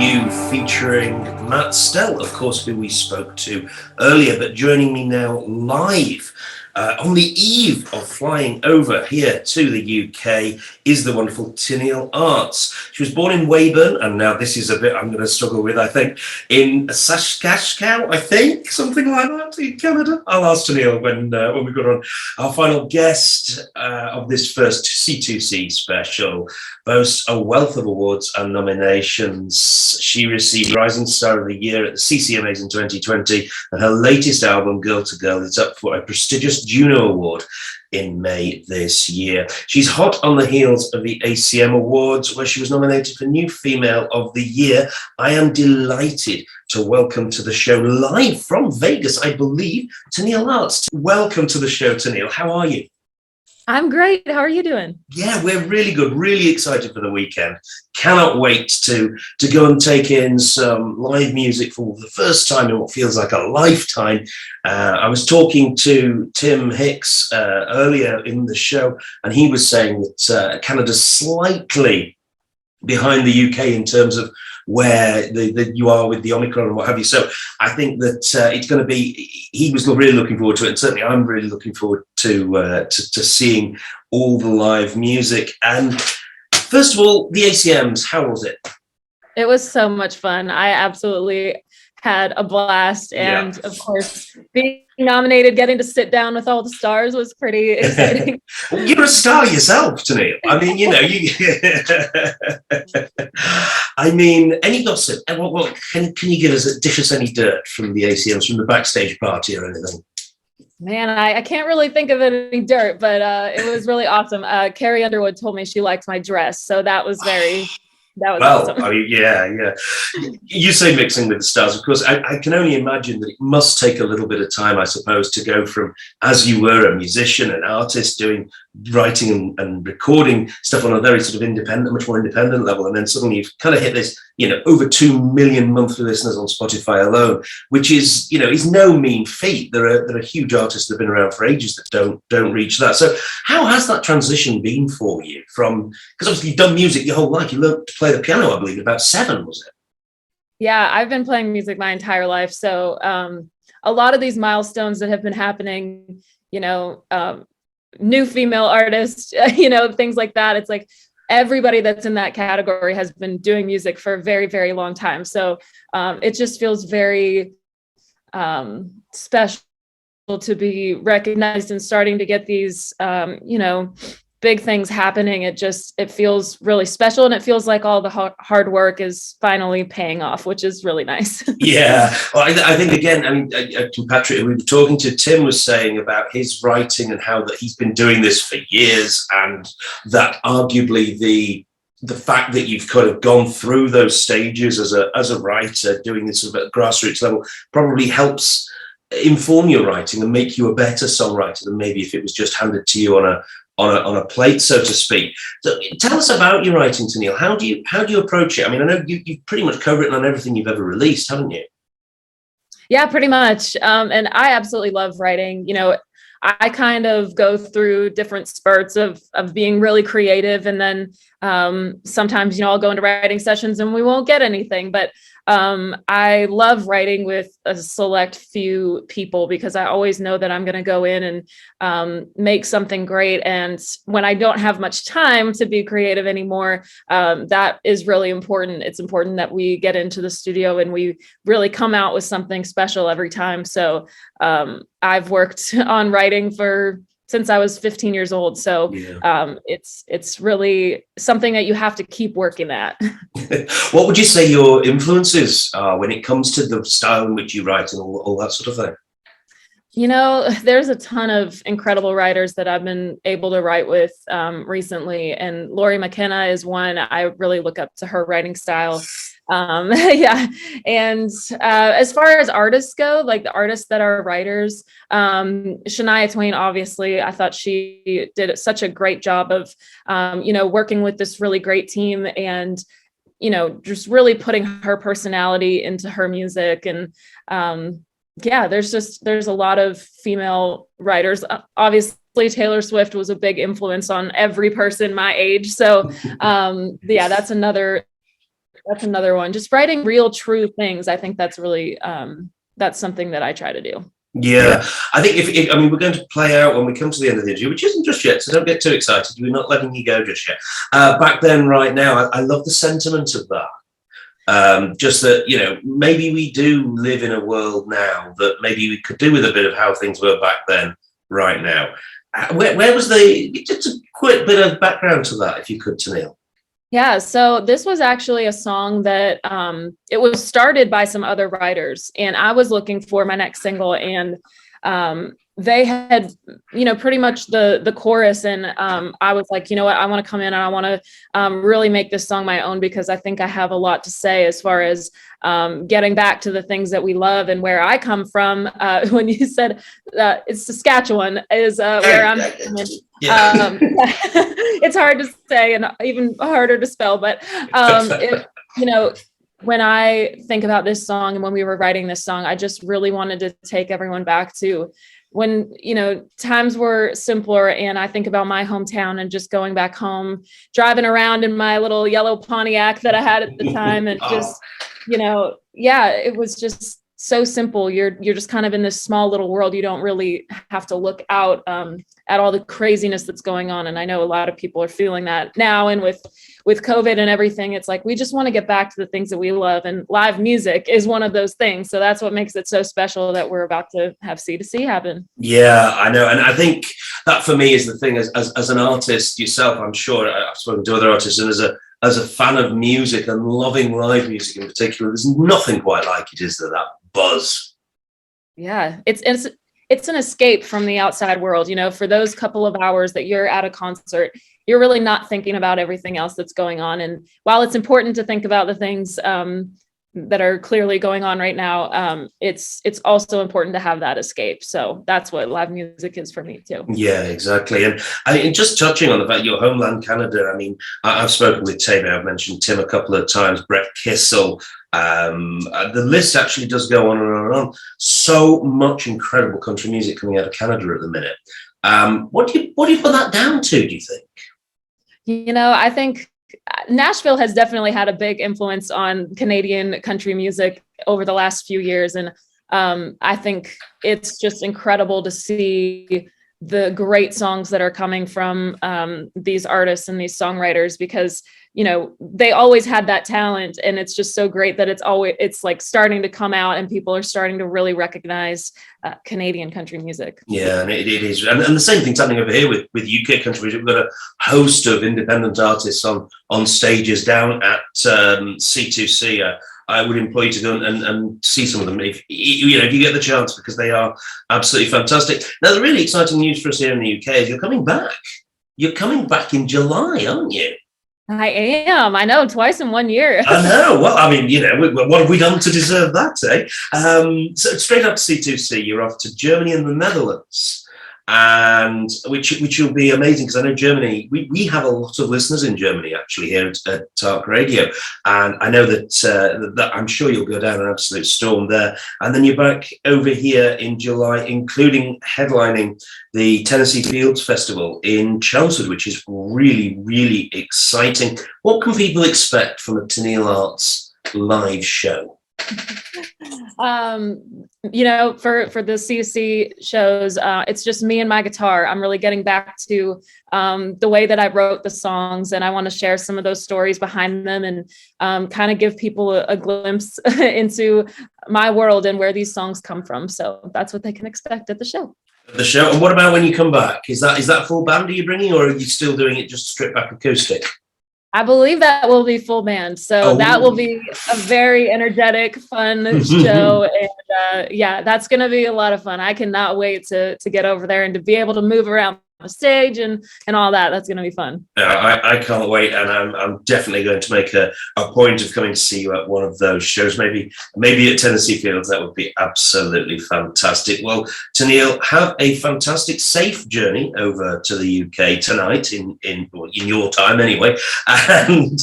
You featuring Matt Stell, of course, who we spoke to earlier, but joining me now live on the eve of flying over here to the UK is the wonderful Tenille Arts. She was born in Weyburn, and now this is a bit I'm going to struggle with, I think, in Saskatchewan, I think, something like that in Canada. I'll ask Tenille when we got on. Our final guest of this first C2C special boasts a wealth of awards and nominations. She received Rising Star of the Year at the CCMAs in 2020, and her latest album, Girl to Girl, is up for a prestigious Juno Award in May this year. She's hot on the heels of the ACM Awards, where she was nominated for New Female of the Year. I am delighted to welcome to the show, live from Vegas, I believe, Tenille Arts. Welcome to the show, Tenille. How are you? I'm great. How are you doing? Yeah, we're really good. Really excited for the weekend. Cannot wait to go and take in some live music for the first time in what feels like a lifetime. I was talking to Tim Hicks earlier in the show, and he was saying that Canada's slightly behind the UK in terms of where you are with the Omicron and what have you. So I think that it's going to be, he was really looking forward to it. And certainly I'm really looking forward to seeing all the live music. And first of all, the ACMs, how was it? It was so much fun. I absolutely had a blast. And of course, being nominated, getting to sit down with all the stars was pretty exciting. Well, you're a star yourself, Tenille. I mean, you know, I mean, any gossip? What can you give us, dish us any dirt from the ACMs, from the backstage party or anything? Man, I can't really think of any dirt, but it was really awesome. Carrie Underwood told me she liked my dress, so that was awesome. I mean, yeah. You say mixing with the stars. Of course, I can only imagine that it must take a little bit of time, I suppose, to go from, as you were a musician, an artist, doing writing and recording stuff on a very sort of independent, much more independent level, and then suddenly you've kind of hit this, you know, over 2 million monthly listeners on Spotify alone, which is, you know, is no mean feat. There are huge artists that have been around for ages that don't reach that. So how has that transition been for you from, because obviously you've done music your whole life, you learned to play the piano, I believe, at about 7, was it? Yeah, I've been playing music my entire life. So a lot of these milestones that have been happening, you know, new female artists, you know, things like that. It's like everybody that's in that category has been doing music for a very, very long time. So it just feels very special to be recognized and starting to get these, you know, big things happening. It feels really special, and it feels like all the hard work is finally paying off, which is really nice. Yeah, well, I think again, I mean, Patrick, we were talking to, Tim was saying about his writing and how that he's been doing this for years, and that arguably the fact that you've kind of gone through those stages as a writer, doing this sort of at grassroots level, probably helps inform your writing and make you a better songwriter than maybe if it was just handed to you on a plate, so to speak. So tell us about your writing, Tenille. How do you approach it? I mean, I know you've pretty much co-written on everything you've ever released, haven't you? Yeah, pretty much. And I absolutely love writing. You know, I kind of go through different spurts of being really creative, and then sometimes, you know, I'll go into writing sessions and we won't get anything, but I love writing with a select few people, because I always know that I'm going to go in and make something great. And when I don't have much time to be creative anymore, that is really important. It's important that we get into the studio and we really come out with something special every time. So I've worked on writing since I was 15 years old. So it's really something that you have to keep working at. What would you say your influences are when it comes to the style in which you write and all that sort of thing? You know, there's a ton of incredible writers that I've been able to write with recently. And Laurie McKenna is one. I really look up to her writing style. Yeah. And as far as artists go, like the artists that are writers, Shania Twain, obviously, I thought she did such a great job of, you know, working with this really great team and, you know, just really putting her personality into her music. And yeah, there's a lot of female writers. Obviously, Taylor Swift was a big influence on every person my age. So yeah, that's another that's another one. Just writing real, true things. I think that's really that's something that I try to do. Yeah, I think if I mean, we're going to play out when we come to the end of the interview, which isn't just yet, so don't get too excited. We're not letting you go just yet. Back then, right now, I love the sentiment of that. Just that, you know, maybe we do live in a world now that maybe we could do with a bit of how things were back then, right now. Where was just a quick bit of background to that, if you could, Tenille? Yeah, so this was actually a song that it was started by some other writers, and I was looking for my next single, and they had, you know, pretty much the chorus, and I was like, you know what, I want to come in and I want to really make this song my own, because I think I have a lot to say as far as getting back to the things that we love and where I come from. When you said it's Saskatchewan is where I'm from. Yeah. It's hard to say and even harder to spell, but you know, when I think about this song and when we were writing this song, I just really wanted to take everyone back to when, you know, times were simpler, and I think about my hometown and just going back home, driving around in my little yellow Pontiac that I had at the time, and just, you know, yeah, it was just so simple. You're just kind of in this small little world. You don't really have to look out at all the craziness that's going on. And I know a lot of people are feeling that now, and with COVID and everything, it's like, we just want to get back to the things that we love. And live music is one of those things. So that's what makes it so special that we're about to have C2C happen. Yeah, I know. And I think that for me is the thing, as an artist yourself, I'm sure I've spoken to other artists, and as a fan of music and loving live music in particular, there's nothing quite like it, is there, that buzz? Yeah, it's an escape from the outside world. You know, for those couple of hours that you're at a concert, you're really not thinking about everything else that's going on. And while it's important to think about the things that are clearly going on right now, it's also important to have that escape. So that's what live music is for me too. Yeah, exactly. And just touching on the fact your homeland, Canada, I mean, I've spoken with Tim, I've mentioned Tim a couple of times, Brett Kissel. The list actually does go on and on and on. So much incredible country music coming out of Canada at the minute. What do you put that down to, do you think? You know, I think Nashville has definitely had a big influence on Canadian country music over the last few years. And I think it's just incredible to see the great songs that are coming from these artists and these songwriters, because, you know, they always had that talent, and it's just so great that it's like starting to come out and people are starting to really recognize Canadian country music. Yeah, and it is, and the same thing's happening over here with UK country music. We've got a host of independent artists on stages down at C2C. I would employ you to go and see some of them if you get the chance, because they are absolutely fantastic. Now, the really exciting news for us here in the UK is you're coming back. You're coming back in July, aren't you? I am. I know, twice in 1 year. I know. Well, I mean, you know, what have we done to deserve that, eh? So straight up to C2C, you're off to Germany and the Netherlands, and which will be amazing, because I know Germany, we have a lot of listeners in Germany actually here at Talk Radio, and I know that I'm sure you'll go down an absolute storm there. And then you're back over here in July, including headlining the Tennessee Fields Festival in Chelmsford, which is really, really exciting. What can people expect from a Tenille Arts live show? You know, for the CC shows, it's just me and my guitar. I'm really getting back to the way that I wrote the songs, and I want to share some of those stories behind them, and kind of give people a glimpse into my world and where these songs come from. So that's what they can expect at the show. And what about when you come back? Is that full band are you bringing, or are you still doing it just stripped back acoustic? I believe that will be full band. So that will be a very energetic, fun show. And yeah, that's going to be a lot of fun. I cannot wait to get over there and to be able to move around the stage and all that. That's going to be fun. I can't wait. And I'm definitely going to make a point of coming to see you at one of those shows, maybe at Tennessee Fields. That would be absolutely fantastic. Well, Tenille, have a fantastic, safe journey over to the UK tonight in your time anyway. And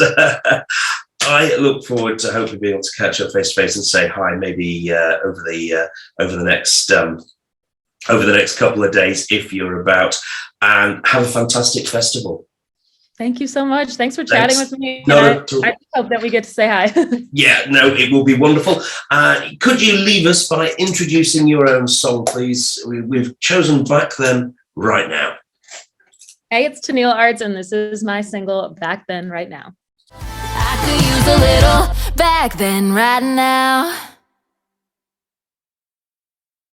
I look forward to hopefully being able to catch up face to face and say hi, maybe over the next couple of days if you're about, and have a fantastic festival. Thank you so much. Thanks for chatting with me. No, I hope that we get to say hi. Yeah, no, it will be wonderful. Could you leave us by introducing your own song, please? We've chosen Back Then, Right Now. Hey, it's Tenille Arts, and this is my single, Back Then, Right Now. I could use a little back then, right now.